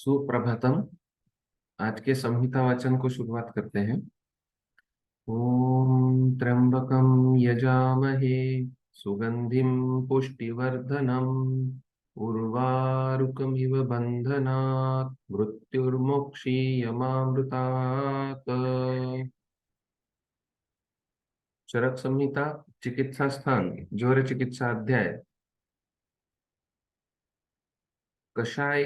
सुप्रभातम। आज के संहिता वाचन को शुरुआत करते हैं। ओम त्र्यंबकम यजामहे सुगंधिम पुष्टिवर्धनम उर्वारुकमिव बंधनात् मृत्युर्मुक्षीयमामृतात्। चरक संहिता चिकित्सा स्थान ज्वर चिकित्सा अध्याय कषाय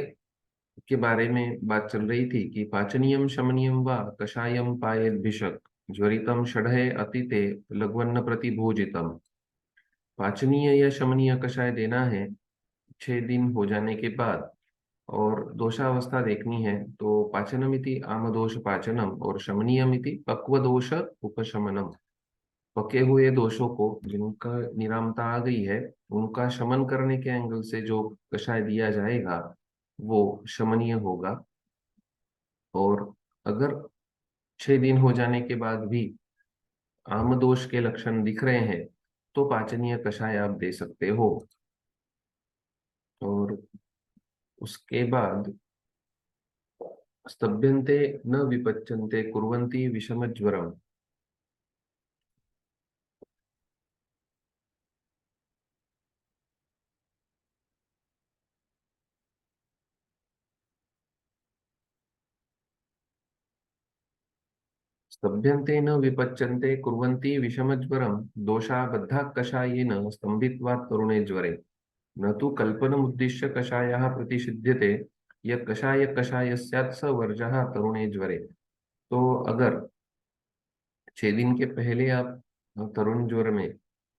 के बारे में बात चल रही थी कि पाचनीयम शमनीयम व कषायम पायेद भिषक ज्वरितम षडहे अतिते लघ्वन्न प्रतिभोजितम। पाचनीय या शमनीय कषाय देना है 6 दिन हो जाने के बाद, और दोषावस्था देखनी है तो पाचनमिति आमदोष पाचनम और शमनीयमिति पक्वदोष उपशमनम। पके हुए दोषों को जिनका निरामता आ गई है उनका शमन करने के एंगल से जो कषाय दिया जाएगा वो शमनीय होगा। और अगर 6 दिन हो जाने के बाद भी आमदोष के लक्षण दिख रहे हैं तो पाचनीय कषाय आप दे सकते हो। और उसके बाद स्तभ्यन्ते न विपच्यन्ते कुर्वन्ति विषम ज्वरम। स्तभ्यन्ते न विपच्यन्ते कुर्वन्ति विषम ज्वरम दोषाबद्धा कषायेन स्तंभित्वात् तरुणे ज्वरे न तु कल्पनमुद्दिश्य कषायः प्रतिषिध्यते यह कषाय कषाय स्यात् स वर्जः तरुणे ज्वरे। तो अगर 6 दिन के पहले आप तरुण ज्वर में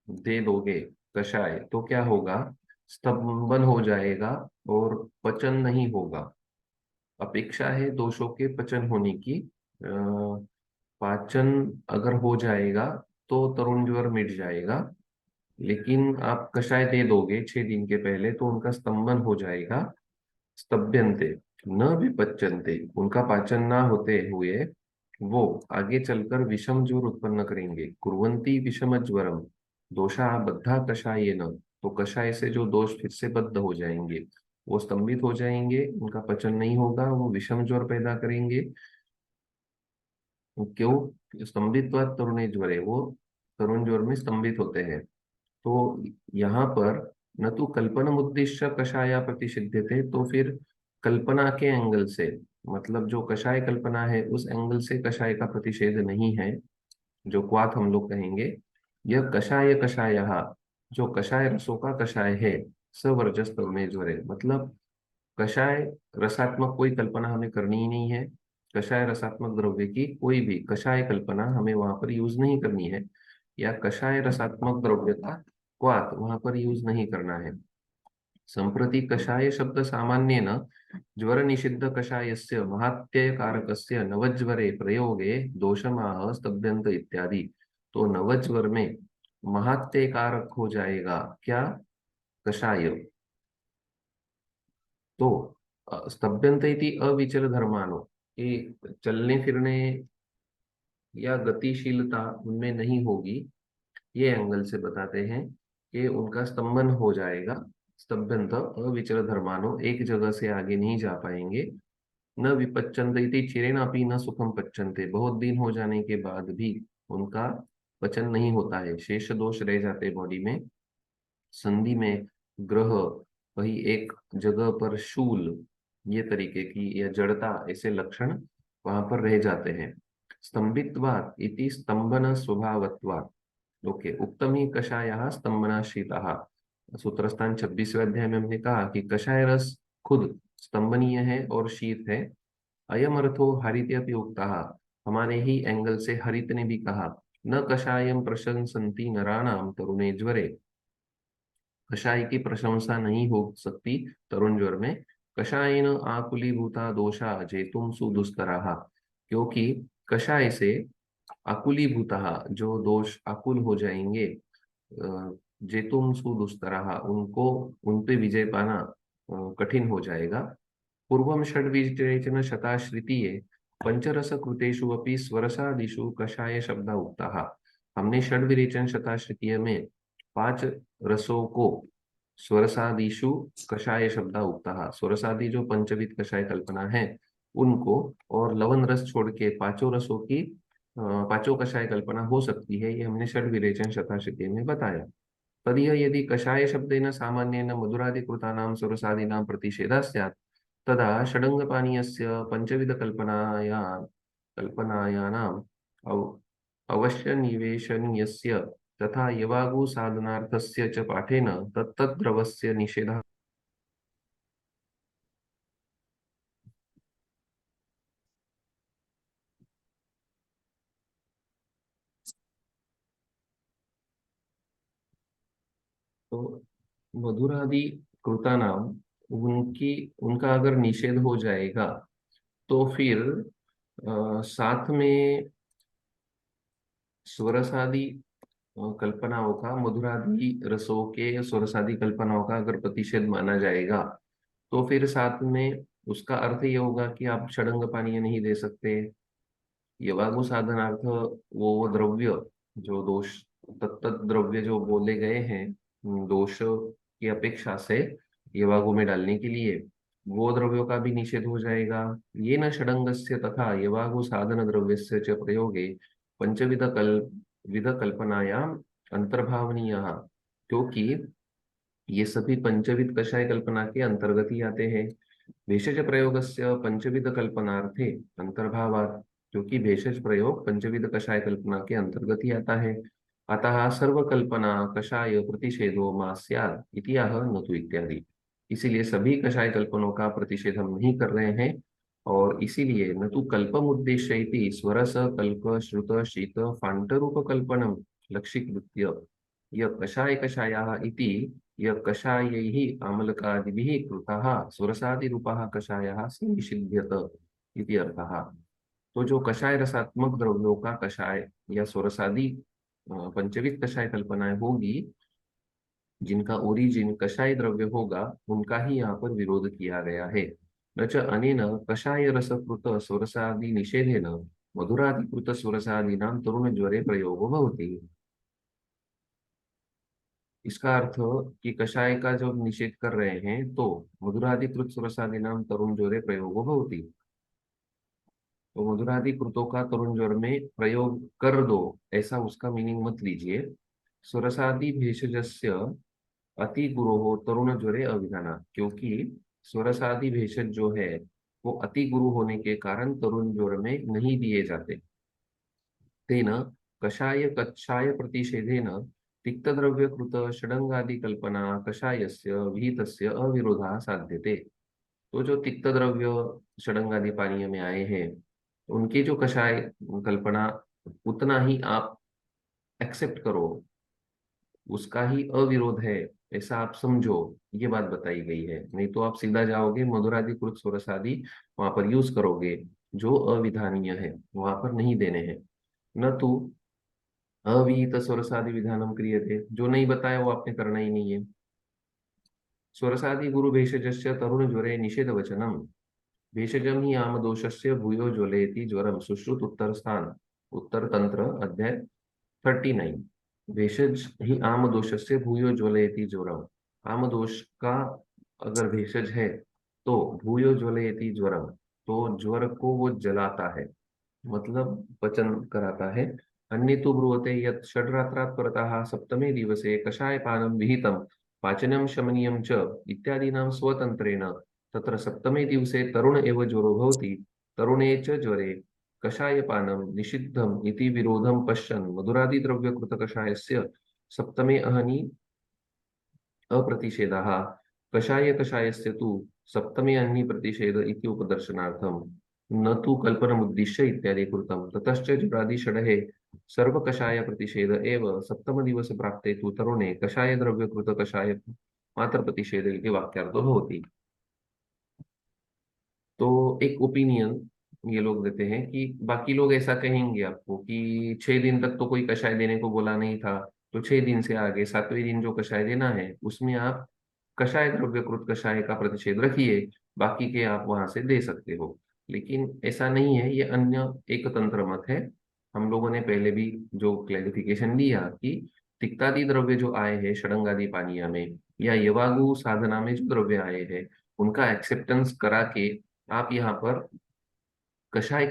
दे दोगे कषाय तो क्या होगा, स्तंभन हो जाएगा और पचन नहीं होगा। अपेक्षा है दोषों के पचन होने की। पाचन अगर हो जाएगा तो तरुण ज्वर मिट जाएगा, लेकिन आप कषाय दे दोगे 6 दिन के पहले तो उनका स्तंभन हो जाएगा। स्तभ्यन्ते न विपच्यन्ते, उनका पाचन ना होते हुए वो आगे चलकर विषम ज्वर उत्पन्न करेंगे। कुर्वन्ति विषम ज्वरम दोषा बद्धा कषाय न, तो कषाय से जो दोष फिर से बद्ध हो जाएंगे, वो स्तंभित हो जाएंगे, उनका पचन नहीं होगा, वो विषम ज्वर पैदा करेंगे। क्यों स्तंभित तरुणे ज्वरे, वो तरुण ज्वर में स्तंभित होते हैं। तो यहाँ पर न तो कल्पना उद्देश्य कषाया प्रतिषिध्यते, तो फिर कल्पना के एंगल से, मतलब जो कषाय कल्पना है उस एंगल से कषाय का प्रतिषेध नहीं है, जो क्वाथ हम लोग कहेंगे। यह कषाय कषाय, जो कषाय रसों का कषाय है, सवर्जस तरुणे ज्वरे, मतलब कषाय रसात्मक कोई कल्पना हमें करनी ही नहीं है। कषाय रसात्मक द्रव्य की कोई भी कषाय कल्पना हमें वहां पर यूज नहीं करनी है, या कषाय रसात्मक द्रव्य का क्वाथ वहां पर यूज नहीं करना है। संप्रति कषाय शब्द सामान्य न ज्वर निषिद्ध कषायस्य महात्यय कारकस्य नवज्वरे प्रयोगे दोषमाह स्तभ्यंत इत्यादि। तो नवज्वर में महात्यय कारक हो जाएगा क्या, कषाय। तो स्तभ्यंत इति अविचल धर्मानो, कि चलने फिरने या गतिशीलता उनमें नहीं होगी, ये एंगल से बताते हैं कि उनका स्तंभन हो जाएगा। स्तभ्यंत अविचल धर्मानो, एक जगह से आगे नहीं जा पाएंगे। न विपच्यन्ते इति चिरेणापि न सुखम पच्यन्ते, बहुत दिन हो जाने के बाद भी उनका पचन नहीं होता है, शेष दोष रह जाते बॉडी में। संधि में ग्रह, वही एक जगह पर शूल, ये तरीके की या जड़ता, ऐसे लक्षण वहां पर रह जाते हैं। स्तंभित्वात् इति स्तंभन स्वभावत्वात्। ओके, उत्तम ही कषाय स्तंभनाशीता। सूत्रस्थान 26वें अध्याय में हमने कहा कि कषाय रस खुद स्तंभनीय है और शीत है। अयम अर्थो हरित्यपि उक्तः, हमारे ही एंगल से हरित ने भी कहा, न कषायम प्रशंसन्ति नराणाम तरुणे ज्वरे, कषाय की प्रशंसा नहीं हो सकती तरुण ज्वर में। कषायेन आकुलीभूता दोषा जेतुम सुदुस्तराः, क्योंकि कषाय से आकुलीभूता, जो दोष आकुल हो जाएंगे, जेतुम सुदुस्तराः, उनको उन पे विजय पाना कठिन हो जाएगा। पूर्वम षड्विवेचन शताश्रितीये पंचरस कृतेषु अपि स्वरसादिषु कषाय शब्द उक्तः। हमने षड्विरेचन शताश्रितीय में 5 रसों को स्वरसादिषु कषाय शब्द उक्ता, स्वरसादि जो पंचविध कषाय कल्पना है उनको, और लवण रस छोड़ के पांचों रसों की पांचों कषाय कल्पना हो सकती है, ये हमने षड विरेचन शताशीति में बताया। तदीय यदि कषाय शब्देन सामान्येन मधुरादिकृतानां स्वरसादीनां प्रतिषेधः स्यात्, तदा षडङ्गपानीयस्य पंचविधकल्पनाया कल्पनायानाम् अव अवश्यनिवेशनीयस्य तथा यवागुसाधनार्थस्य च पाठेन तत्तद्द्रवस्य निषेधः। तो मधुरादि कृतानाम, उनकी उनका अगर निषेध हो जाएगा तो फिर साथ में स्वरसादि कल्पनाओं का, मधुरादि रसों के स्वरसादि कल्पनाओं का अगर प्रतिषेध माना जाएगा, तो फिर साथ में उसका अर्थ ये होगा कि आप षडंग पानीय नहीं दे सकते। यवागु साधनार्थ वो द्रव्य जो दोष, तत्त द्रव्य जो बोले गए हैं दोष की अपेक्षा से यवागु में डालने के लिए, वो द्रव्यों का भी निषेध हो जाएगा। ये न षडंगस्य तथा यवागु साधन द्रव्यस्य च प्रयोगे पंचविध विध कल्पनायाम अंतर्भावनीय, क्योंकि ये सभी पंचविध कषाय कल्पना के अंतर्गत ही आते हैं। भेषज प्रयोगस्य पंचविध कल्पनार्थे अंतर्भावात्, क्योंकि भेषज प्रयोग पंचविध कषाय कल्पना के अंतर्गत ही आता है। अतः सर्वकल्पना कषाय प्रतिषेधो मा स्यात् इति आह न तु इत्यादि। इसीलिए सभी कषाय कल्पनों का प्रतिषेध हम नहीं कर रहे हैं, और इसीलिए न तो कल्पम उद्देश्य इति स्वरस कल्प श्रुत शीत फांट रूप कल्पनम लक्षीकृत्य यह कषाय कषायाः इति यह कषायैः आमलकादिभिः कृताः स्वरसादिरूपाः कषायाः स निषिध्यत इति अर्थः। तो जो कषाय रसात्मक द्रव्यों का कषाय या स्वरसादि पंचविध कषाय कल्पनाएं होगी, जिनका ओरिजिन कषाय द्रव्य होगा, उनका ही यहाँ पर विरोध किया गया है। न च अनेन कषाय रसकृत स्वरसादि निषेधेन मधुरादिकृत स्वरसादीनां तरुण ज्वरे प्रयोगो भवति। इसका अर्थ कि कषाय का जब निषेध कर रहे हैं तो मधुराधिकृत स्वरसादीनाम तरुण ज्वरे प्रयोगो भवति, तो मधुराधिकृतों का तरुण ज्वर में प्रयोग कर दो, ऐसा उसका मीनिंग मत लीजिए। स्वरसादि भेषजस्य अति गुरो हो तरुण ज्वरे अविधाना, क्योंकि स्वरसादि भेषज जो है वो अति गुरु होने के कारण तरुण ज्वर में नहीं दिए जाते। तेन कषाय कक्षाय प्रतिषेधेन तिक्तद्रव्यकृत षडंगादि कल्पना कषायस्य विहितस्य अविरोधा साध्यते। तो जो तिक्त द्रव्य षडंगादि पानीय में आए हैं, उनकी जो कषाय कल्पना, उतना ही आप एक्सेप्ट करो, उसका ही अविरोध है, ऐसा आप समझो, ये बात बताई गई है। नहीं तो आप सीधा जाओगे मधुरादिकृत स्वरसादि वहां पर यूज करोगे, जो अविधानीय है वहां पर नहीं देने हैं। न तो अविहित स्वरसादि विधानम क्रियते, जो नहीं बताया वो आपने करना ही नहीं है। स्वरसादि गुरु भेषजस्य तरुण ज्वरे निषेध वचनम, भेषजम ही आमदोषस्य भूयो ज्वलयति ज्वरम सुश्रुत उत्तर स्थान उत्तर तंत्र अध्याय 39। भेषज ही आमदोषस्य भूयो ज्वलयति ज्वरम, आमदोष का अगर भेषज है तो भूयो ज्वलयति ज्वरम, तो ज्वर को वो जलाता है, मतलब पचन कराता है। अन्य तो ब्रुवते यत् षड्रात्रात् परतः सप्तमे दिवसे कषायपानं विहितं पाचनं शमनीयं च इत्यादीनां स्वतन्त्रेण, तत्र सप्तमे दिवसे तरुण एव ज्वरो भवति, तरुणे च ज्वरे कषायपानं निषिद्धम् इति विरोधं पश्यन् मधुरादिद्रव्यकृतकषायस्य सप्तमे अहनि अप्रतिषेधः, कषायस्य तु सप्तमे अन्नि प्रतिषेध इति उपदर्शनार्थं न तु कल्पनमुद्दिश्य इत्यादि कृतं। ततश्च जुरादिषडहे सर्वकषाय प्रतिषेध एव सप्तमदिवसे प्राप्ते तु तरुणे कषाय द्रव्यकृत कषाय मात्र प्रतिषेध इति वाक्यार्थो भवति। तो एक ओपिनियन ये लोग देते हैं कि बाकी लोग ऐसा कहेंगे आपको कि 6 दिन तक तो कोई कषाय देने को बोला नहीं था, तो 6 दिन से आगे 7वें दिन जो कषाय देना है उसमें आप कषाय द्रव्यकृत कषाय का प्रतिषेध रखिए, बाकी के आप वहां से दे सकते हो। लेकिन ऐसा नहीं है, ये अन्य एक तंत्र मत है। हम लोगों ने पहले भी जो क्लैरिफिकेशन दिया कि तिक्तादि द्रव्य जो आए हैं षडंगादि पानीय में, या यवागु साधना में जो द्रव्य आए हैं उनका एक्सेप्टेंस करा के आप यहाँ पर कषाय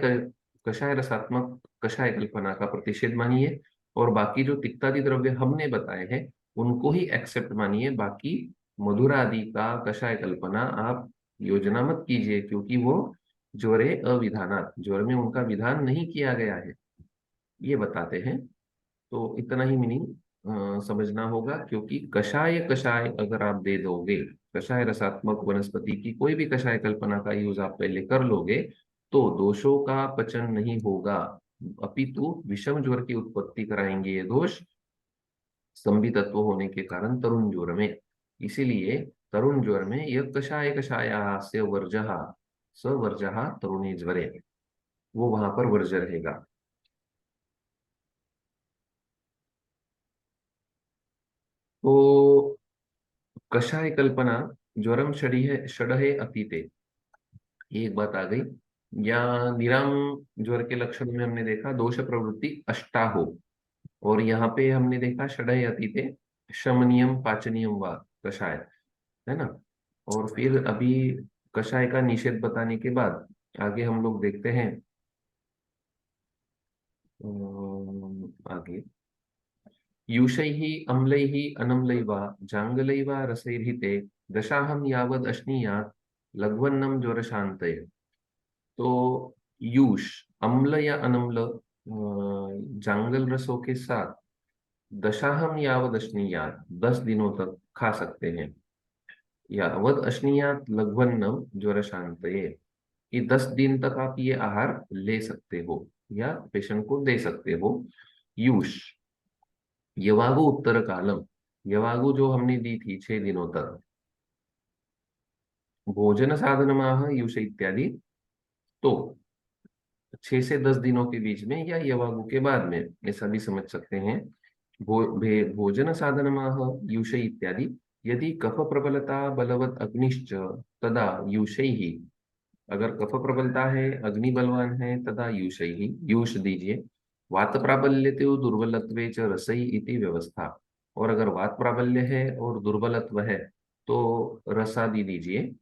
कषाय रसात्मक कषाय कल्पना का प्रतिषेध मानिए, और बाकी जो तिक्तादि द्रव्य हमने बताए हैं उनको ही एक्सेप्ट मानिए। बाकी मधुरादि का कषाय कल्पना आप योजना मत कीजिए, क्योंकि वो ज्वरे अविधानात, ज्वर में उनका विधान नहीं किया गया है, ये बताते हैं। तो इतना ही मीनिंग समझना होगा, क्योंकि कषाय कषाय अगर आप दे दोगे, कषाय रसात्मक वनस्पति की कोई भी कषाय कल्पना का यूज आप पहले कर लोगे तो दोषों का पचन नहीं होगा, अपितु विषम ज्वर की उत्पत्ति कराएंगे ये दोष, संधि तत्व होने के कारण तरुण ज्वर में। इसीलिए तरुण ज्वर में यह कषाय कषाया से वर्जः स वर्जः तरुणे ज्वरे, वो वहां पर वर्ज रहेगा। तो कषाय कल्पना ज्वरम षडहे अतीते, ये एक बात आ गई। या निराम ज्वर के लक्षण में हमने देखा दोष प्रवृत्ति अष्टाहो, और यहाँ पे हमने देखा षडहे अतीते शमनियम पाचनियम व कषाय, है ना। और फिर अभी कषाय का निषेध बताने के बाद आगे हम लोग देखते हैं आगे यूषैः अम्लैः अनम्लैः वा जाङ्गलैः वा रसैर्हि ते दशाहं यावद् अश्नीयात् लघ्वन्नं ज्वरशान्तये। तो यूष अम्ल या अनम्ल जांगल रसों के साथ दशाहम यावद अश्नीयात 10 दिनों तक खा सकते हैं। यावद अश्नीयात लघ्वन्नम ज्वर शांतये, कि 10 दिन तक आप ये आहार ले सकते हो या पेशेंट को दे सकते हो। यूष यवागु उत्तर कालम, यवागु जो हमने दी थी 6 दिनों तक, भोजन साधनमाह यूष इत्यादि, तो 6 से 10 दिनों के बीच में या यवागु के बाद में, ऐसा भी समझ सकते हैं। भोजन साधनमाह यूष इत्यादि, यदि कफ प्रबलता बलवत अग्निश्च तदा यूषै ही, अगर कफ प्रबलता है अग्नि बलवान है तदा यूषै ही, यूष दीजिए। वात प्राबल्य तो दुर्बलत्वे च रसई इति व्यवस्था, और अगर वात प्राबल्य है और दुर्बलत्व है तो रसादि दीजिए,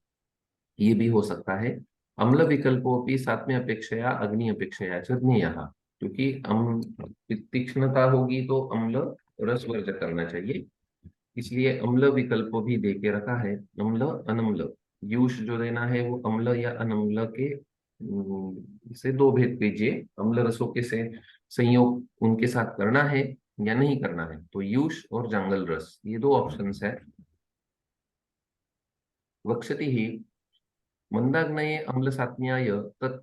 ये भी हो सकता है। अम्ल विकल्पोपि साथ में अपेक्षया अग्नि अपेक्षया च ज्ञेयः, क्योंकि तीक्ष्णता होगी तो अम्ल रस वर्ज करना चाहिए, इसलिए अम्ल विकल्प भी दे के रखा है। अम्ल अनम्ल, यूष जो देना है वो अम्ल या अनम्ल के से दो भेद कीजिए, अम्ल रसों के से संयोग उनके साथ करना है या नहीं करना है, तो यूष और जांगल रस ये दो ऑप्शंस है। वक्षति ही मंदाग्नये अम्ल सात्म्याय तत्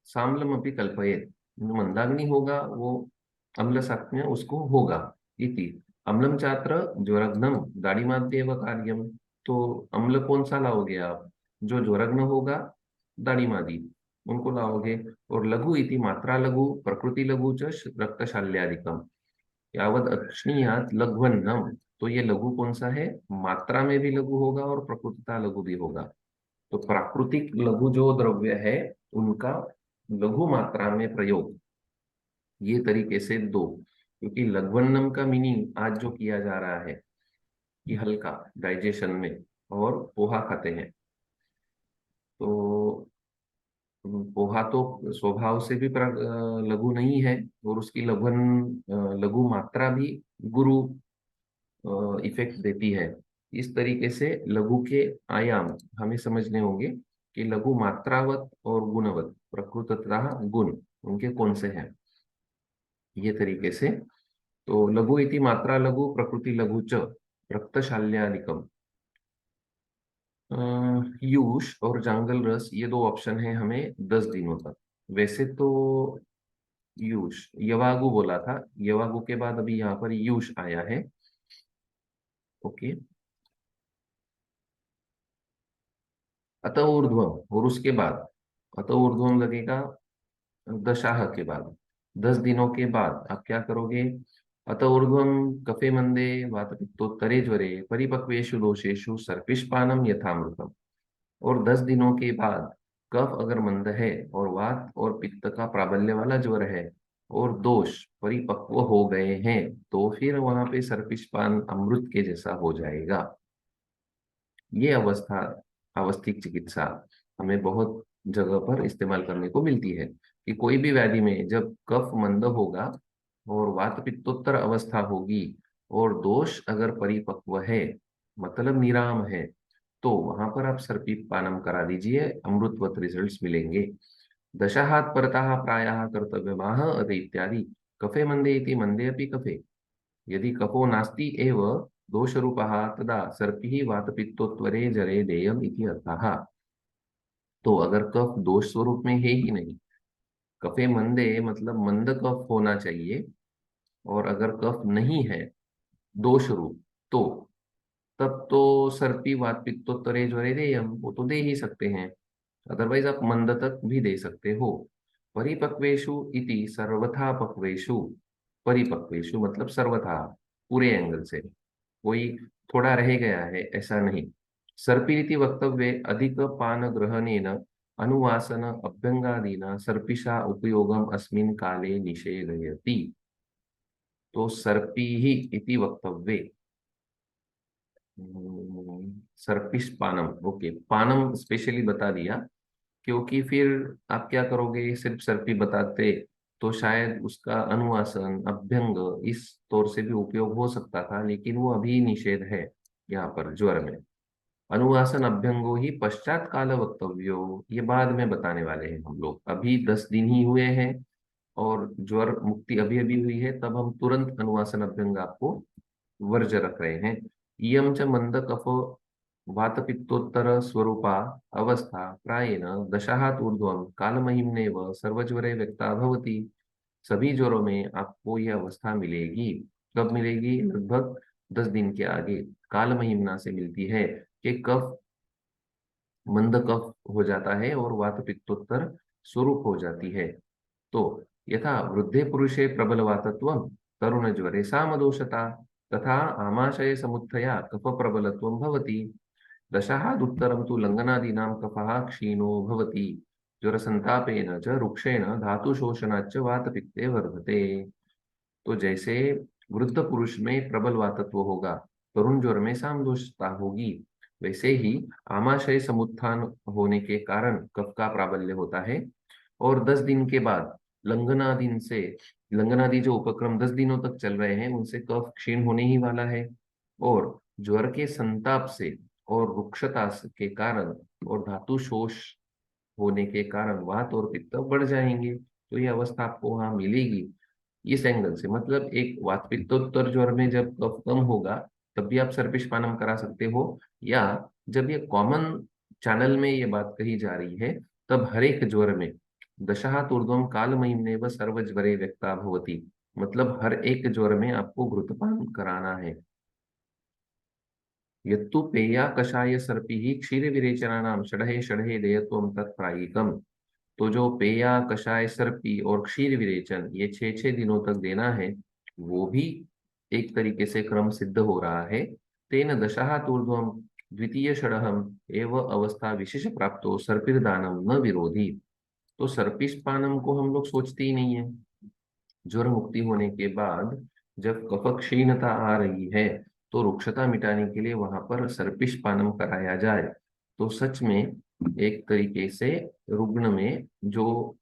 साम्लमपि कल्पयेत्, मंदाग्नि होगा वो अम्ल सात्म्य उसको होगा। इति अम्लम चात्र ज्वरग्नम दाढ़ीमाद्येव कार्यम, तो अम्ल कौन सा लाओगे आप, जो ज्वरग्न होगा दाढ़ीमादी उनको लाओगे। और लघु इति मात्रा लघु प्रकृति लघु च रक्तशाल्यादिकम, यावद अक्षणीयात लघुन्नम, तो ये लघु कौन सा है, मात्रा में भी लघु होगा और प्रकृतिता लघु भी होगा। तो प्राकृतिक लघु जो द्रव्य है उनका लघु मात्रा में प्रयोग, ये तरीके से दो। क्योंकि लघुन्नम का मीनिंग आज जो किया जा रहा है कि हल्का डाइजेशन में, और पोहा खाते हैं तो पोहा तो स्वभाव से भी लघु नहीं है, और उसकी लघु मात्रा भी गुरु इफेक्ट देती है। इस तरीके से लघु के आयाम हमें समझने होंगे कि लघु मात्रावत और गुणवत, प्रकृत तथा गुण उनके कौन से हैं, ये तरीके से। तो लघु इति मात्रा लघु प्रकृति लघु च रक्तशाल्यानिकम, यूष और जांगल रस ये दो ऑप्शन है हमें 10 दिनों तक। वैसे तो यूष यवागु बोला था, यवागु के बाद अभी यहाँ पर यूष आया है। ओके, अतः ऊर्ध्वम, और उसके बाद अतः ऊर्ध्वम लगेगा दशाह के बाद, 10 दिनों के बाद आप क्या करोगे। अतः ऊर्ध्वम कफे मंदे वात पित्तोत्तरे ज्वरे परिपक्वेषु दोषेषु सर्पिष्पानम यथामृतम, और 10 दिनों के बाद कफ अगर मंद है और वात और पित्त का प्राबल्य वाला ज्वर है और दोष परिपक्व हो गए हैं, तो फिर वहां पे सर्पिष्पान अमृत के जैसा हो जाएगा। ये अवस्था, अवस्थिक चिकित्सा हमें बहुत जगह पर इस्तेमाल करने को मिलती है कि कोई भी व्याधि में जब कफ मंद होगा और वात पित्तोत्तर अवस्था होगी और दोष अगर परिपक्व है, मतलब निराम है, तो वहां पर आप सर्पीपानम करा दीजिए, अमृतवत रिजल्ट्स मिलेंगे। दशाहात परतः प्रायः कर्तव्यमाह अत इत्यादि। कफे मंदे इति मंदे अपि कफे, यदि कफो नास्ति एव दोषरूपः तदा सर्पिः वातपित्तोत्तरे जरे देयम् इति अर्थः। तो अगर कफ दोष स्वरूप में है ही नहीं, कफे मंदे मतलब मंद कफ होना चाहिए, और अगर कफ नहीं है दोष रूप, तो तब तो सर्पी वात पित्तोत्तरे ज्वरे देयम, वो तो दे ही सकते हैं। अदरवाइज आप मंद तक भी दे सकते हो। परिपक्वेशु इति सर्वथा पक्वेशु, परिपक्वेशु मतलब सर्वथा, पूरे एंगल से, कोई थोड़ा रह गया है ऐसा नहीं। सर्पीति वक्तव्ये अधिक पान ग्रहणेन अनुवासन अभ्यंगादीना सर्पिषा उपयोगम अस्मिन् काले निषेधयति। तो सर्पी ही इति वक्तव्ये, सर्पिश पानम, ओके, पानम स्पेशली बता दिया, क्योंकि फिर आप क्या करोगे, सिर्फ सर्पी बताते तो शायद उसका अनुवासन अभ्यंग इस तौर से भी उपयोग हो सकता था, लेकिन वो अभी निषेध है यहाँ पर ज्वर में। अनुवासन अभ्यंगो ही पश्चात काल वक्तव्यो, ये बाद में बताने वाले हैं हम लोग, अभी 10 दिन ही हुए हैं और ज्वर मुक्ति अभी अभी हुई है, तब हम तुरंत अनुवासन अभ्यंग आपको वर्ज रख रहे हैं। इयं च मंद कफो वातपित्तोत्तर स्वरूपा अवस्था प्रायेण दशाहात ऊर्ध्वं कालमहिम्नेव सर्वज्वरे व्यक्ता भवति। सभी ज्वरों में आपको यह अवस्था मिलेगी। कब मिलेगी? लगभग 10 दिन के आगे काल महिमना से मिलती है कि कफ मंद कफ हो जाता है और वात पित्तोत्तर स्वरूप हो जाती है। तो यथा वृद्धे पुरुषे प्रबलवातत्वं तरुण ज्वरे सामदोषता, तथा आमाशय समुत्थया कफ प्रबलत्वं भवति। दशाहादुत्तरं तु लङ्घनादीनां कफः क्षीणो भवति, ज्वरसन्तापेन च रुक्षेण धातुशोषणाच्च वातपित्ते वर्धते। तो जैसे वृद्ध पुरुष में प्रबल वातत्व होगा, तरुण ज्वर में सामदोषता होगी, वैसे ही आमाशय समुत्थान होने के कारण कफ का प्राबल्य होता है। और 10 दिन के बाद लंघनादीन से, लंघनादि जो उपक्रम 10 दिनों तक चल रहे हैं उनसे कफ क्षीण होने ही वाला है, और ज्वर के संताप से और रुक्षता के कारण और धातु शोष होने के कारण वात और पित्त बढ़ जाएंगे। तो ये अवस्था आपको वहां मिलेगी इस एंगल से। मतलब एक वात पित्तोत्तर ज्वर में जब कफ कम होगा तब भी आप सर्पिष्पानम करा सकते हो, या जब ये कॉमन चैनल में ये बात कही जा रही है तब हर एक ज्वर में दशहात ऊर्ध्वम कालमयीम्ने व सर्वज्वरे व्यक्ता भवति, मतलब हर एक ज्वर में आपको घृतपान कराना है। यत्तु पेया कषाय सर्पी क्षीर विरेचनानाम षडहे षडहे देयत्वम तत्प्रायिकम। तो जो पेया कषाय सर्पी और क्षीर विरेचन ये 6 6 दिनों तक देना है, वो भी एक तरीके से क्रम सिद्ध हो रहा है। तेन दशाह ऊर्ध्वम द्वितीय षडहम एवं अवस्था विशेष प्राप्तो सर्पिर्दानम न विरोधी। तो सर्पिष्पानम को हम लोग सोचते ही नहीं है। ज्वर मुक्ति होने के बाद जब कफ क्षीणता आ रही है तो रुक्षता मिटाने के लिए वहां पर सर्पिष्पानम कराया जाए, तो सच में एक तरीके से रुग्ण में जो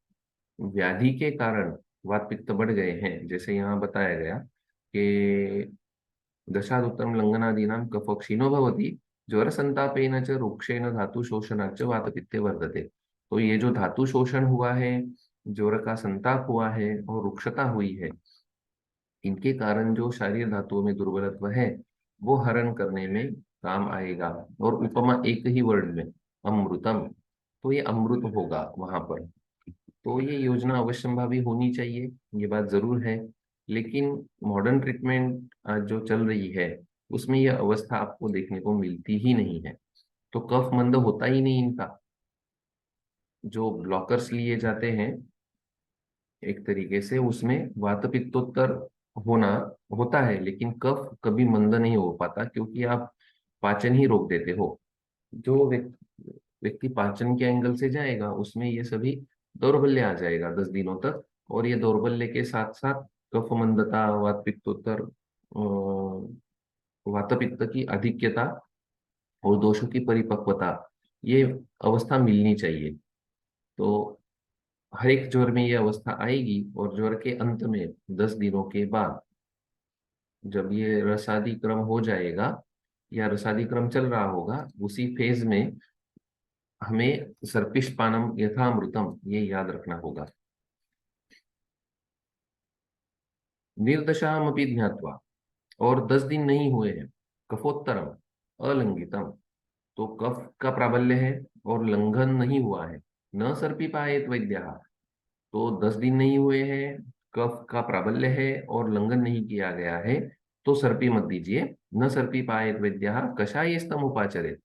व्याधि के कारण वात पित्त बढ़ गए हैं, जैसे यहाँ बताया गया कि दशादुत्तम लंघनादीनां कफ क्षीणो भवति, ज्वर संतापेन च रुक्षेण धातु शोषणाच्च वात पित्ते वर्धते। तो ये जो धातु शोषण हुआ है, ज्वर का संताप हुआ है और रुक्षता हुई है, इनके कारण जो शारीर धातुओं में दुर्बलत्व है वो हरण करने में काम आएगा। और उपमा एक ही वर्ड में, अमृतम, तो ये अमृत होगा वहां पर। तो ये योजना अवश्यंभावी होनी चाहिए, ये बात जरूर है। लेकिन मॉडर्न ट्रीटमेंट जो चल रही है उसमें यह अवस्था आपको देखने को मिलती ही नहीं है। तो कफ मंद होता ही नहीं इनका। जो ब्लॉकर्स लिए जाते हैं एक तरीके से, उसमें वात पित्तोत्तर होना होता है, लेकिन कफ कभी मंद नहीं हो पाता, क्योंकि आप पाचन ही रोक देते हो। जो व्यक्ति पाचन के एंगल से जाएगा उसमें ये सभी दौर्बल्य आ जाएगा 10 दिनों तक, और ये दौर्बल्य के साथ साथ कफ मंदता, वात पित्तोत्तर, वात पित्त की अधिक्यता और दोषों की परिपक्वता, ये अवस्था मिलनी चाहिए। तो हर एक ज्वर में ये अवस्था आएगी, और ज्वर के अंत में 10 दिनों के बाद जब ये रसादी क्रम हो जाएगा या रसादी क्रम चल रहा होगा, उसी फेज में हमें सर्पिष्पानम यथामृतम ये याद रखना होगा। निर्दशामपि ज्ञात्वा, और 10 दिन नहीं हुए हैं, कफोत्तरम अलंघितम, तो कफ का प्राबल्य है और लंघन नहीं हुआ है। न सर्पी पाएत वैद्य, तो 10 दिन नहीं हुए हैं, कफ का प्राबल्य है और लंघन नहीं किया गया है, तो सर्पी मत दीजिए। न सर्पी पाएत वैद्य कषाय स्तम उपाचरे,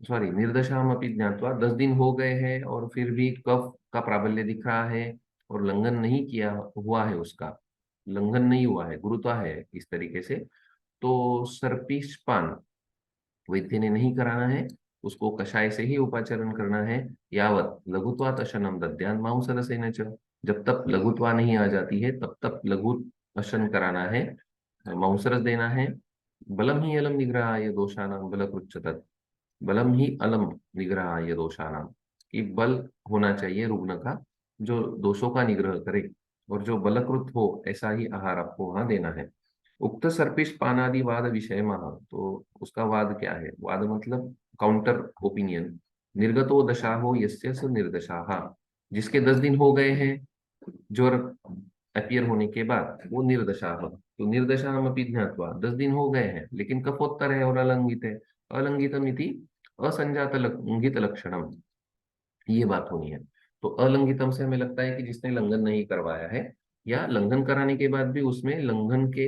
सॉरी, निर्दशाम अपनी ज्ञातवा, 10 दिन हो गए हैं और फिर भी कफ का प्राबल्य दिख रहा है और लंघन नहीं किया हुआ है, उसका लंघन नहीं हुआ है, गुरुत्वा है इस तरीके से, तो सर्पिष्पान वैद्य ने नहीं कराना है, उसको कषाय से ही उपाचरण करना है। यावत लघुत्वा अशनम दद्यान मांसरसेन च, जब तक लघुत्वा नहीं आ जाती है तब तक लघु अशन कराना है, मांसरस देना है। बलम ही अलम निग्रहाय दोषानाम बलकृच्च, बलम ही अलम निग्रहाय दोषानाम, कि बल होना चाहिए रुग्ण का जो दोषों का निग्रह करे, और जो बलकृत हो ऐसा ही आहार आपको वहां देना है। उक्त सर्पिष पानादि वाद विषय महा, तो उसका वाद क्या है? वाद मतलब काउंटर ओपिनियन। निर्गतो दशा हो यस्य स निर्दशाहा, जिसके 10 दिन हो गए हैं ज्वर अपियर होने के बाद, वो निर्दशा हो। तो निर्दशा हम अपनी ज्ञातवा, 10 दिन हो गए हैं लेकिन कफोत्तर है और अलंगित है। अलंगितम इति असंजात लंघित लक्षणम, ये बात होनी है। तो अलंघितम से हमें लगता है कि जिसने लंघन नहीं करवाया है, या लंघन कराने के बाद भी उसमें लंघन के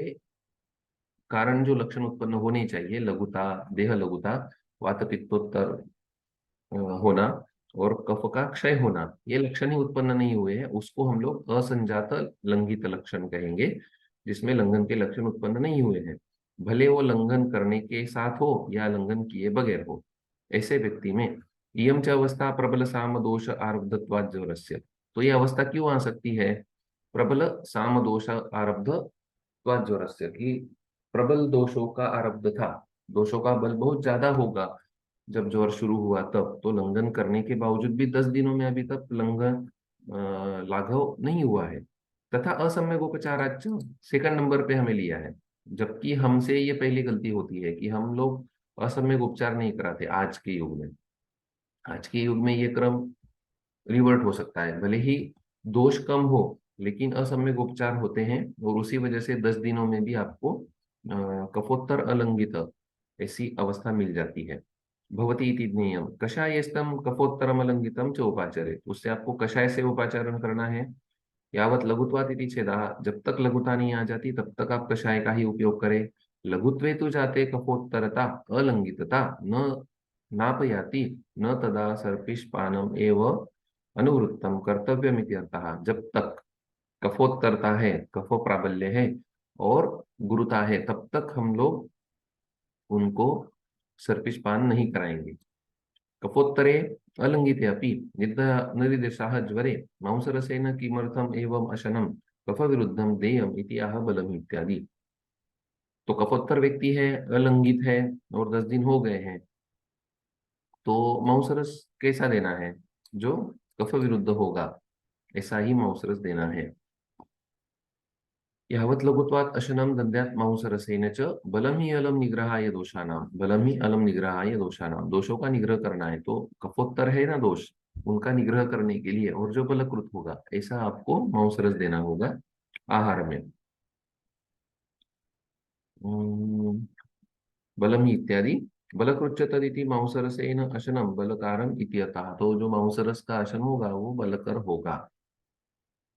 कारण जो लक्षण उत्पन्न होने चाहिए, लघुता, देह लघुता, वात पित्तोत्तर होना और कफ का क्षय होना, ये लक्षण ही उत्पन्न नहीं हुए हैं, उसको हम लोग असंजात लंघित लक्षण कहेंगे, जिसमें लंघन के लक्षण उत्पन्न नहीं हुए हैं, भले वो लंघन करने के साथ हो या लंघन किए बगैर हो। ऐसे व्यक्ति में इयम च अवस्था प्रबल साम दोष आरब्धत्वात् ज्वरस्य, तो ये अवस्था क्यों आ सकती है? प्रबल साम दोष आरब्धत्वात् ज्वरस्य, कि प्रबल दोषों का आरब्ध था, दोषों का बल बहुत ज्यादा होगा जब ज्वर शुरू हुआ तब, तो लंघन करने के बावजूद भी 10 दिनों में अभी तक लंघन लाघव नहीं हुआ है। तथा असम्यक उपचाराच, सेकंड नंबर पे हमें लिया है, जबकि हमसे ये पहली गलती होती है कि हम लोग असम्यक उपचार नहीं कराते आज के युग में। आज के युग में ये क्रम रिवर्ट हो सकता है, भले ही दोष कम हो लेकिन असम्यक उपचार होते हैं, और उसी वजह से 10 दिनों में भी आपको कफोत्तर अलंघित ऐसी अवस्था मिल जाती है। भवती इति ज्ञेयम कषायस्तम कफोत्तरम अलंघितम च उपाचरे, उससे आपको कषाय से उपाचारण करना है। यावत लघुत्वात् इति छेदः, जब तक लघुता नहीं आ जाती तब तक आप कषाय का ही उपयोग करें। लघुत्वे तु जाते कफोत्तरता अलंघितता न नापयाति, न तदा सर्पिष्पानम एव अनुवृत्तम कर्तव्यमिति अर्थः, जब तक कफोत्तरता है, कफो प्राबल्य है और गुरुता है, तब तक हम लोग उनको सर्पिष्पान नहीं कराएंगे। कफोत्तरे अलंघिते अपि निर्दिशाः ज्वरे मांसरसेन किमर्थम एवं अशनम कफ विरुद्धम देयम इति आह बलम इत्यादि। तो कफोत्तर व्यक्ति है, अलंघित है और 10 दिन हो गए हैं, तो मांसरस कैसा देना है? जो कफ विरुद्ध होगा ऐसा ही मांसरस देना है। यावत् लघुत्वात् अशनं दद्यात् मांसरसेन च बलम ही अलम निग्रहाय दोषानाम, बलम ही अलम निग्रहाय दोषानाम, दोषों का निग्रह करना है, तो कफोत्तर है ना दोष, उनका निग्रह करने के लिए, और जो बलकृत होगा ऐसा आपको मांसरस देना होगा आहार में। अम्म, बलम ही इत्यादि बलकृच्च तदिति मांसरसेन अशनम बलकारम इति अतः, तो जो मांसरस का अशन होगा वो बलकर होगा,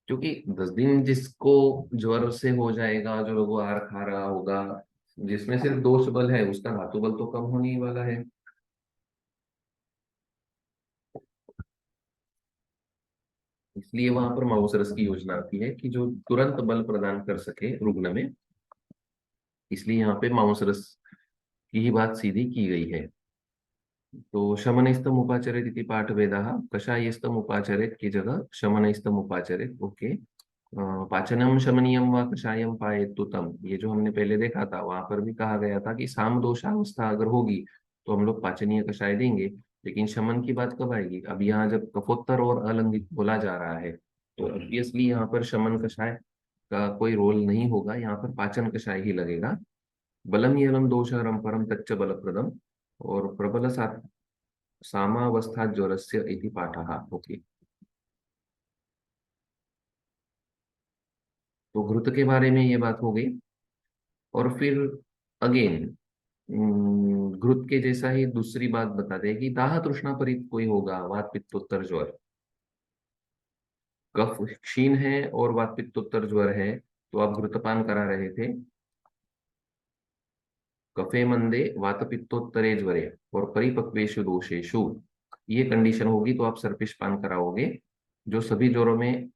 क्योंकि 10 दिन जिसको ज्वर से हो जाएगा, जो लोगों आहार खा रहा होगा, जिसमें सिर्फ दोष बल है, उसका धातु बल तो कम होने ही वाला है। इसलिए वहां पर माउसरस की योजना आती है कि जो तुरंत बल प्रदान कर सके रुग्ण में, इसलिए यहाँ पे माउसरस की ही बात सीधी की गई है। तो शमनस्तम उपाचरित इति पाठ वेदा, कषायस्तम उपाचरित की जगह शमनस्तम उपाचरित, ओके। पाचनम शमनीयम व कषायम पायेतु तम, ये जो हमने पहले देखा था, वहां पर भी कहा गया था कि सामदोषावस्था अगर होगी तो हम लोग पाचनीय कषाय देंगे। लेकिन शमन की बात कब आएगी? अब यहाँ जब कफोत्तर और अलंघित बोला जा रहा है तो ऑब्वियसली यहाँ पर शमन कषाय का कोई रोल नहीं होगा, यहाँ पर पाचन कषाय ही लगेगा। बलम येलम दोषहरम परम तच्च बलप्रदम और प्रबल सामावस्था ज्वरस्य इति पाठः। ओके, तो घृत के बारे में ये बात हो गई। और फिर अगेन घृत के जैसा ही दूसरी बात बताते हैं कि दाह तृष्णा परित कोई होगा, वात पित्तोत्तर ज्वर, कफ क्षीण है और वात पित्तोत्तर ज्वर है, तो आप घृतपान करा रहे थे। कफे मंदे वात पित्तोत्तरे ज्वरे और परिपक्वेशु दोषेशु, ये कंडीशन होगी तो आप सर्पिश पान कराओगे, जो सभी ज्वरों में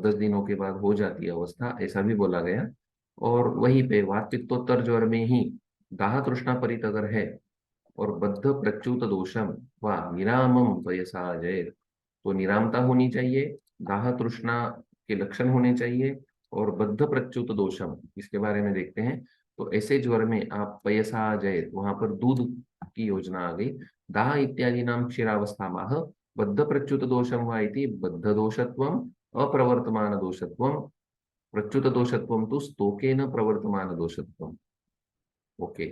10 दिनों के बाद हो जाती है अवस्था, ऐसा भी बोला गया। और वहीं पे वात पित्तोत्तर ज्वर में ही दाह तृष्णा परित अगर है और बद्ध प्रच्युत दोषम व निरामम वयसा जय, तो निरामता होनी चाहिए, दाह तृष्णा के लक्षण होने चाहिए और बद्ध प्रच्युत दोषम, इसके बारे में देखते हैं। तो ऐसे ज्वर में आप पयसा जय, वहां पर दूध की योजना आ गई। दाह इत्यादि नाम क्षीरावस्था माह बद्ध प्रच्युत दोषम वा इति बद्ध दोषत्वम अप्रवर्तमान दोषत्वम प्रच्युत दोषत्वम तो स्तोकेन प्रवर्तमान दोषत्वम। ओके,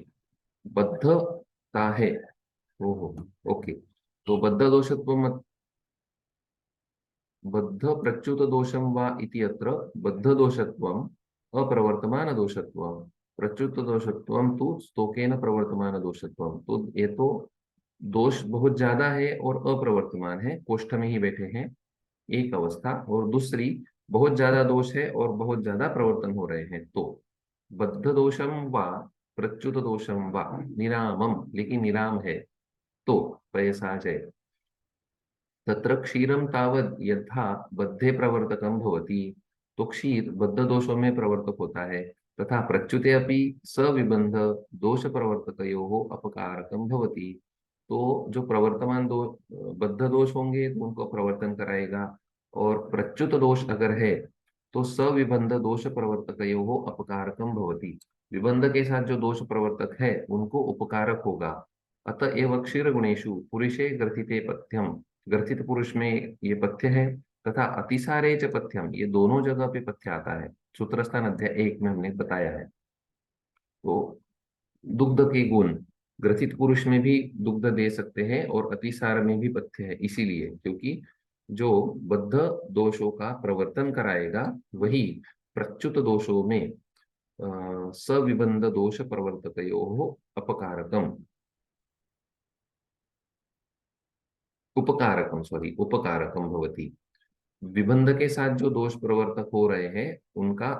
बद्धता है। ओहो, ओके, तो बद्ध दोषत्व बद्ध प्रच्युत दोषम वा इति अत्र बद्ध दोषत्वम अप्रवर्तमान दोषत्वम प्रच्युत दोषत्वम तो स्तोकेन प्रवर्तमान दोषत्वम, तो ये तो दोष बहुत ज्यादा है और अप्रवर्तमान है, कोष्ठ में ही बैठे हैं, एक अवस्था। और दूसरी, बहुत ज्यादा दोष है और बहुत ज्यादा प्रवर्तन हो रहे हैं, तो बद्ध दोषम वा प्रच्युत दोषम वा निरामम, लेकिन निराम है तो पैसा जय। तत्र क्षीरम तावद यथा बद्धे प्रवर्तकम भवति, तो क्षीर बद्ध दोषों में प्रवर्तक होता है, तथा प्रच्युते अपि सविबंध दोष प्रवर्तकयोः अपकारकम भवति, तो जो प्रवर्तमान बद्ध दोष होंगे तो उनको प्रवर्तन कराएगा, और प्रच्युत दोष अगर है तो सविबंध दोष प्रवर्तकयोः अपकारकम भवति, विबंध के साथ जो दोष प्रवर्तक है उनको उपकारक होगा। अतएव क्षीर गुणेशु पुरुषे ग्रथिते पथ्यम, ग्रथित पुरुष में ये पथ्य है, तथा अतिसारे च पथ्यम, ये दोनों जगह पे पथ्य आता है, सूत्रस्थान अध्याय 1 में हमने बताया है। तो दुग्ध के गुण ग्रथित पुरुष में भी दुग्ध दे सकते हैं और अतिसार में भी पथ्य है, इसीलिए क्योंकि जो बद्ध दोषों का प्रवर्तन कराएगा वही प्रच्युत दोषों में सविबंध दोष प्रवर्तकयोः अपकारकम उपकारकम सॉरी उपकारकम भवति, विबंध के साथ जो दोष प्रवर्तक हो रहे हैं उनका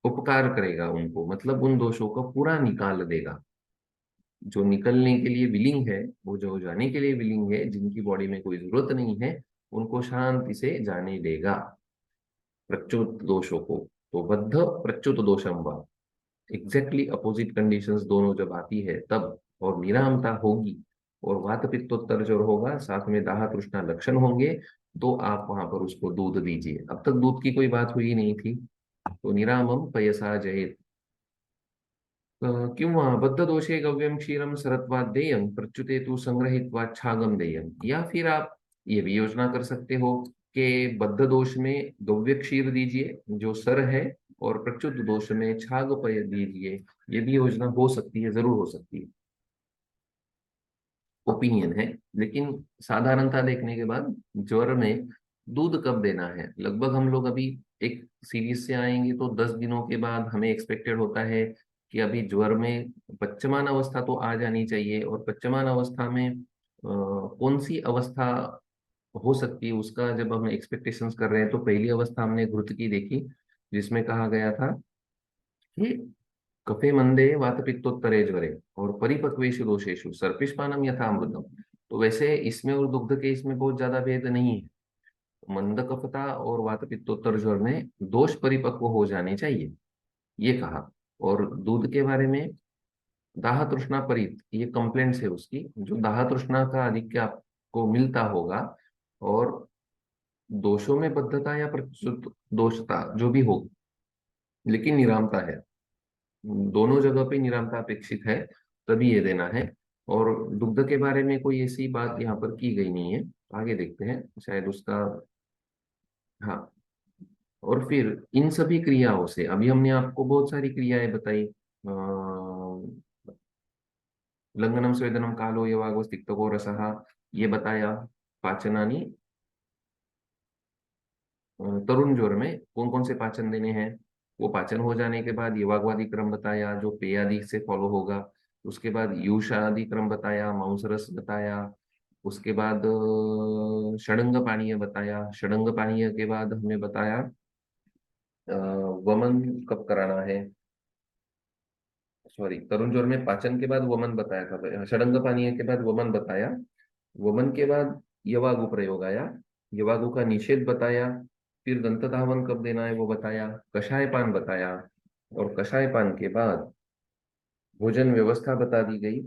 उपकार करेगा, उनको मतलब उन दोषों को पूरा निकाल देगा। जो निकलने के लिए विलिंग है, वो जो जाने के लिए विलिंग है, जिनकी बॉडी में कोई जरूरत नहीं है, उनको शांति से जाने देगा प्रच्युत दोषों को। तो बद्ध प्रच्युत दोषम वा, एग्जैक्टली अपोजिट कंडीशंस दोनों जब आती है तब, और निरामता होगी और वात पित्तोत्तर जो होगा, साथ में दाह तृष्णा लक्षण होंगे, तो आप वहां पर उसको दूध दीजिए। अब तक दूध की कोई बात हुई नहीं थी, तो निरामम पयसा जयेत। किं वा बद्ध दोषे गव्यम क्षीरम सरत्वाद देयम प्रच्युते तु संग्रहित्वा छागम देयम, या फिर आप ये भी योजना कर सकते हो कि बद्ध दोष में गव्य क्षीर दीजिए जो सर है, और प्रच्युत दोष में छाग पय दीजिए, ये भी योजना हो सकती है, जरूर हो सकती है, ओपिनियन है। लेकिन साधारणता देखने के बाद ज्वर में दूध कब देना है, लगभग हम लोग अभी एक सीरीज से आएंगे तो 10 दिनों के बाद हमें एक्सपेक्टेड होता है कि अभी ज्वर में पच्यमान अवस्था तो आ जानी चाहिए, और पच्यमान अवस्था में कौन सी अवस्था हो सकती है उसका जब हम एक्सपेक्टेशंस कर रहे हैं, तो पहली अवस्था हमने घृत की देखी, जिसमें कहा गया था कि कफे मंदे वात पित्तोत्तरे ज्वरे और परिपक्वेशु दोषेशु सर्पिष्पानम यथामृतम, तो वैसे इसमें और दुग्ध के इसमें बहुत ज्यादा भेद नहीं है। मंद कफता और वात पित्तोत्तर ज्वर में दोष परिपक्व हो जाने चाहिए, ये कहा। और दूध के बारे में दाह तृष्णा परित, ये कंप्लेंट्स है उसकी, जो दाह तृष्णा का आधिक्य आपको मिलता होगा, और दोषों में बद्धता या प्रच्युत दोषता जो भी हो, लेकिन निरामता है, दोनों जगह पे निरामता अपेक्षित है, तभी ये देना है। और दुग्ध के बारे में कोई ऐसी बात यहाँ पर की गई नहीं है। आगे देखते हैं, शायद उसका। हाँ, और फिर इन सभी क्रियाओं से अभी हमने आपको बहुत सारी क्रियाएं बताई। लंघनम स्वेदनम कालो यवागो तिक्तको रसः, ये बताया। पाचनानी, तरुण ज्वर में कौन कौन से पाचन देने हैं, वो पाचन हो जाने के बाद यवागवादी क्रम बताया जो पेयादि से फॉलो होगा। उसके बाद यूषादि क्रम बताया, मांस रस बताया। उसके बाद षडंग पानीय बताया। षडंग पानीय के बाद हमने बताया वमन कब कराना है। सॉरी, तरुण जोर में पाचन के बाद वमन बताया था, षडंग पानीय के बाद वमन बताया। वमन के बाद यवागु प्रयोग आया, यवागु का निषेध बताया। फिर दंत धावन कब देना है वो बताया, कषाय पान बताया। और कषाय पान के बाद भोजन व्यवस्था बता दी गई।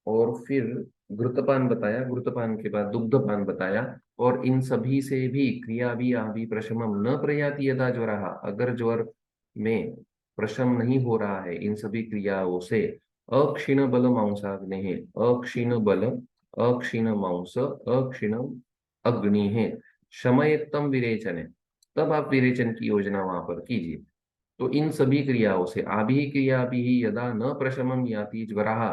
और फिर घृतपान बताया, घृतपान के बाद दुग्धपान बताया। और इन सभी से भी क्रिया भी आभि प्रशमम न प्रयाति यदा ज्वरः, अगर ज्वर में प्रशम नहीं हो रहा है इन सभी क्रियाओं से, अक्षीण बल मांसाग्नि है, अक्षीण बल, अक्षीण मांस, अक्षीण अग्नि है, शमयत्तम विरेचन है, तब आप विरेचन की योजना वहां पर कीजिए। तो इन सभी क्रियाओं से आभि क्रिया भी यदा न प्रशमं याति ज्वरः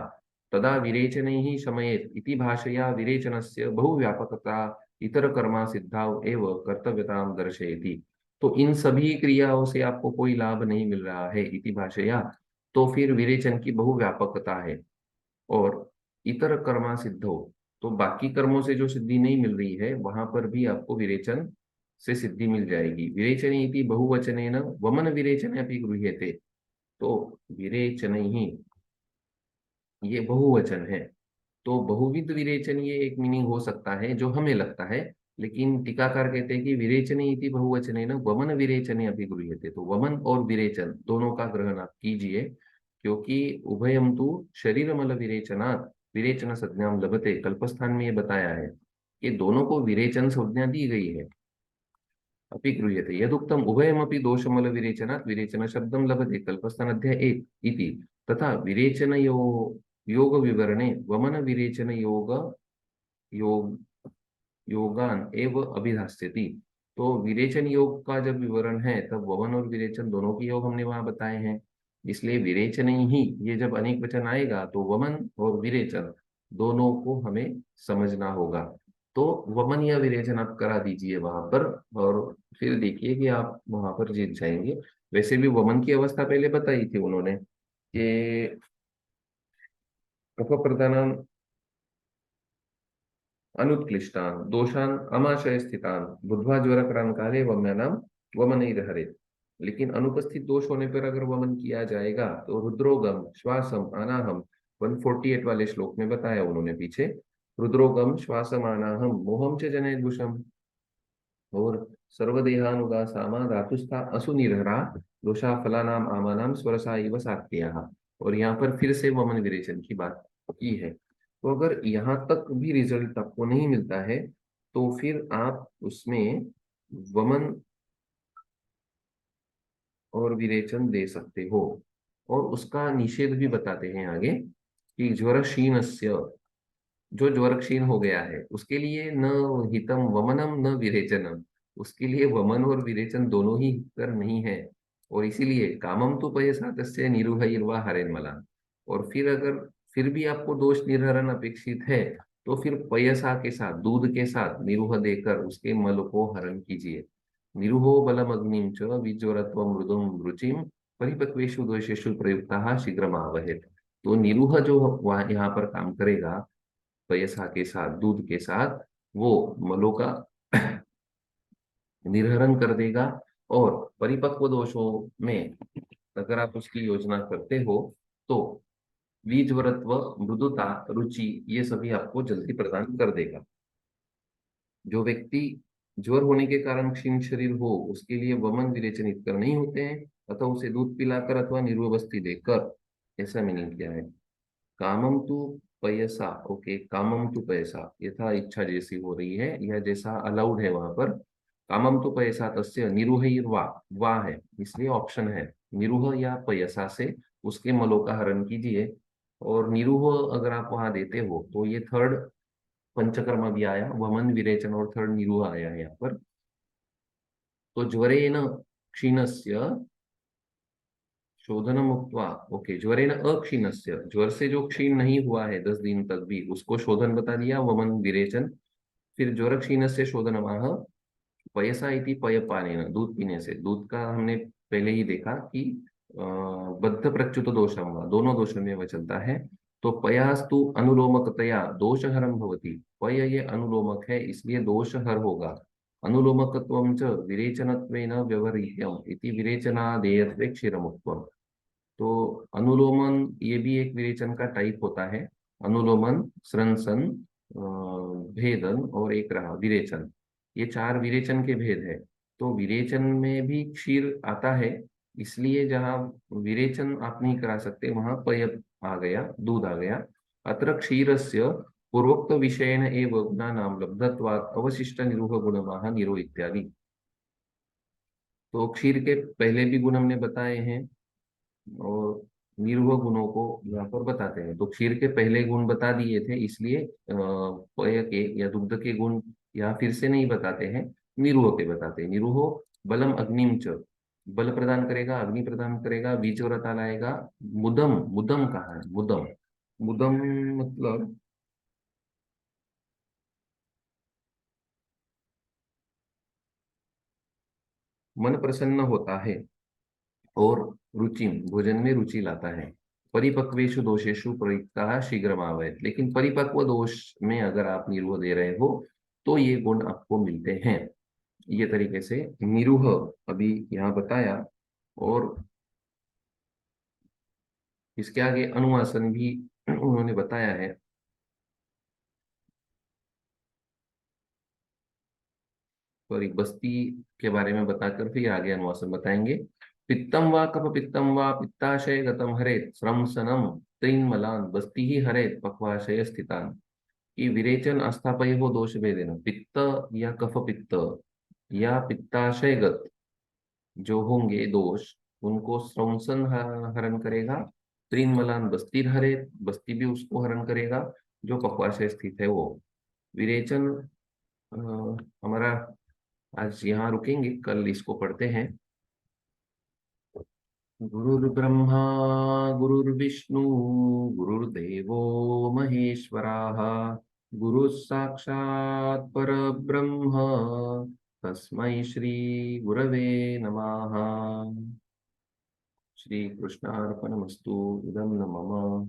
तदा विरेचनैः शमयेत् इति भाषया विरेचनस्य बहुव्यापकता इतर कर्मा सिद्धाव एव कर्तव्यतां दर्शयति। तो इन सभी क्रियाओं से आपको कोई लाभ नहीं मिल रहा है इति भाषया, तो फिर विरेचन की बहुव्यापकता है। और इतर कर्मा सिद्धो, तो बाकी कर्मों से जो सिद्धि नहीं मिल रही है वहां पर भी आपको विरेचन से सिद्धि मिल जाएगी। विरेचने इति बहुवचनेन वमन विरेचने अपि गृह्यते। तो विरेचन ही ये बहुवचन है, तो बहुविध विरेचन ये एक मीनिंग हो सकता है जो हमें लगता है। लेकिन टीकाकार कहते हैं कि विरेचने इति बहुवचनेन वमन विरेचने अपि गृह्यते, तो वमन और विरेचन दोनों का ग्रहण आप कीजिए, क्योंकि उभयम तु शरीरमल विरेचनात् विरेचन संज्ञा लभते, कल्पस्थान में ये बताया है कि दोनों को विरेचन संज्ञा दी गई है। अपि गृह्यते यदुक्तम उभयमपि दोषमल विरेचनात् विरेचन शब्दम लभते, कल्पस्थान अध्याय 1 इति। तथा विरेचन योग विवरणे वमन विरेचन योग योगान एव अभिधास्यति। तो विरेचन योग का जब विवरण है तब वमन और विरेचन दोनों के योग हमने वहां बताए हैं। इसलिए विरेचन ही, ये जब अनेक वचन आएगा तो वमन और विरेचन दोनों को हमें समझना होगा। तो वमन या विरेचन आप करा दीजिए वहां पर, और फिर देखिए कि आप वहां पर जीत जाएंगे। वैसे भी वमन की अवस्था पहले बताई थी उन्होंने कि कफ प्रधान अनुत्क्लिष्टान दोषान अमाशय स्थितान बुद्ध्वा ज्वरकरान काले वम्यानाम वमनैर हरेत्। लेकिन अनुपस्थित दोष होने पर अगर वमन किया जाएगा तो रुद्रोगम श्वासम अनाहम, 148 वाले श्लोक में बताया उन्होंने पीछे, रुद्रोगम श्वासम अनाहम मोहम च जनेदुषम, और सर्वदेहानुगासामा धातुस्था असुनिरहरा दोषा फलानाम आमानाम स्वरसा इव सात्याः। और यहाँ पर फिर से वमन विरेचन की बात की है। तो अगर यहाँ तक भी रिजल्ट आपको नहीं मिलता है तो फिर आप उसमें वमन और विरेचन दे सकते हो। और उसका निषेध भी बताते हैं आगे कि ज्वर क्षीणस्य, जो ज्वर क्षीण हो गया है उसके लिए न हितम वमनम न विरेचनम, उसके लिए वमन और विरेचन दोनों ही हितकर नहीं है। और इसीलिए कामम तो पयसा तस्य निरुहैर्वा हरेन्मला। और फिर अगर फिर भी आपको दोष निर्हरण अपेक्षित है तो फिर पयसा के साथ, दूध के साथ निरुह देकर उसके मल को हरण कीजिए। निरुहो बलमग्निम च विज्वरत्व मृदुम रुचिम परिपक्वेषु दोषेषु प्रयुक्ता शीघ्रमावहेत्। तो निरुह जो वहाँ यहाँ पर काम करेगा पयसा के साथ, दूध के साथ, वो मलों का निर्हरण कर देगा। और परिपक्व दोषों में अगर आप उसकी योजना करते हो तो बीजवरत्व, मृदुता, रुचि, ये सभी आपको जल्दी प्रदान कर देगा। जो व्यक्ति ज्वर होने के कारण क्षीण शरीर हो उसके लिए वमन विरेचन हितकर नहीं होते हैं, अतः उसे दूध पिलाकर अथवा निर्वस्ती देकर, ऐसा मीनिंग किया है। कामम तु पयसा, ओके, कामम तु पैसा, यथा इच्छा जैसी हो रही है यह जैसा अलाउड है वहां पर। कामम तु पयसा तस्य निरुहैर्वा, वा है इसलिए ऑप्शन है, निरुह या पयसा से उसके मलों का हरण कीजिए। और निरूह अगर आप वहां देते हो तो ये थर्ड पंचकर्म भी आया, वमन विरेचन, और थर्ड निरूह आया है यहाँ पर। तो ज्वरेन क्षीणस्य शोधन मुक्त्वा, ओके, ज्वरेन अक्षीणस्य, ज्वर से जो क्षीण नहीं हुआ है 10 दिन तक भी, उसको शोधन बता दिया, वमन विरेचन। फिर ज्वर क्षीण से शोधनमाह पयसा इति पयपानेन, दूध पीने से। दूध का हमने पहले ही देखा कि बद्ध प्रच्युत दोषम वा, दोनों दोषों में वह चलता है। तो पयास्तु अनुलोमकतया दोषहरम भवति, पय ये अनुलोमक है इसलिए दोषहर होगा। अनुलोमकत्वं च विरेचनत्वेन व्यवह्रियम् इति विरेचनादेयत्वे क्षीरमुक्तम्। तो अनुलोमन ये भी एक विरेचन का टाइप होता है। अनुलोमन, स्रंसन, भेदन और एक रहा विरेचन, ये चार विरेचन के भेद है। तो विरेचन में भी क्षीर आता है, इसलिए जहाँ विरेचन आप नहीं करा सकते वहां पय आ गया, दूध आ गया। अत्र क्षीरस्य पूर्वोक्त विषयेण एव गुणानां लब्धत्वात् अवशिष्ट निरूह गुणमाह निरो इत्यादि। तो क्षीर के पहले भी गुण हमने बताए हैं और निरूह गुणों को यहाँ पर बताते हैं। तो क्षीर के पहले गुण बता दिए थे, इसलिए पेय के या दुग्ध के गुण यहाँ फिर से नहीं बताते हैं, निरूह के बताते हैं। निरूह बलम अग्निम च, बल प्रदान करेगा, अग्नि प्रदान करेगा, बीज व्रता लाएगा। मुदम, मुदम कहाँ है, मुदम, मुदम मतलब मन प्रसन्न होता है और रुचि, भोजन में रुचि लाता है। परिपक्वेशु दोषेशु प्रयुक्ता शीघ्रमावय, लेकिन परिपक्व दोष में अगर आप निरूह दे रहे हो तो ये गुण आपको मिलते हैं। ये तरीके से निरूह अभी यहाँ बताया। और इसके आगे अनुवासन भी उन्होंने बताया है। सॉरी, बस्ती के बारे में बताकर फिर आगे अनुवासन बताएंगे। पित्तम वा कफ पित्तम वा पित्ताशय गतम हरेत स्रंसनम त्रिन्मलान बस्ती ही हरेत पक्वाशय स्थितान। कि विरेचन अस्थापय हो दोष भेदेन, पित्त या कफ पित्त या पित्ताशयगत जो होंगे दोष, उनको स्रंसन हरण करेगा। त्रिनमलान बस्ती हरे, बस्ती भी उसको हरण करेगा जो पक्वाशय स्थित है वो। विरेचन अ, हमारा आज यहाँ रुकेंगे, कल इसको पढ़ते हैं। गुरुर्ब्रह्मा गुरुर्विष्णु गुरुर्देवो महेश्वराः, गुरुः साक्षात् परब्रह्म तस्मै श्री गुरवे नमः। श्री कृष्णार्पणमस्तु। इदं न मम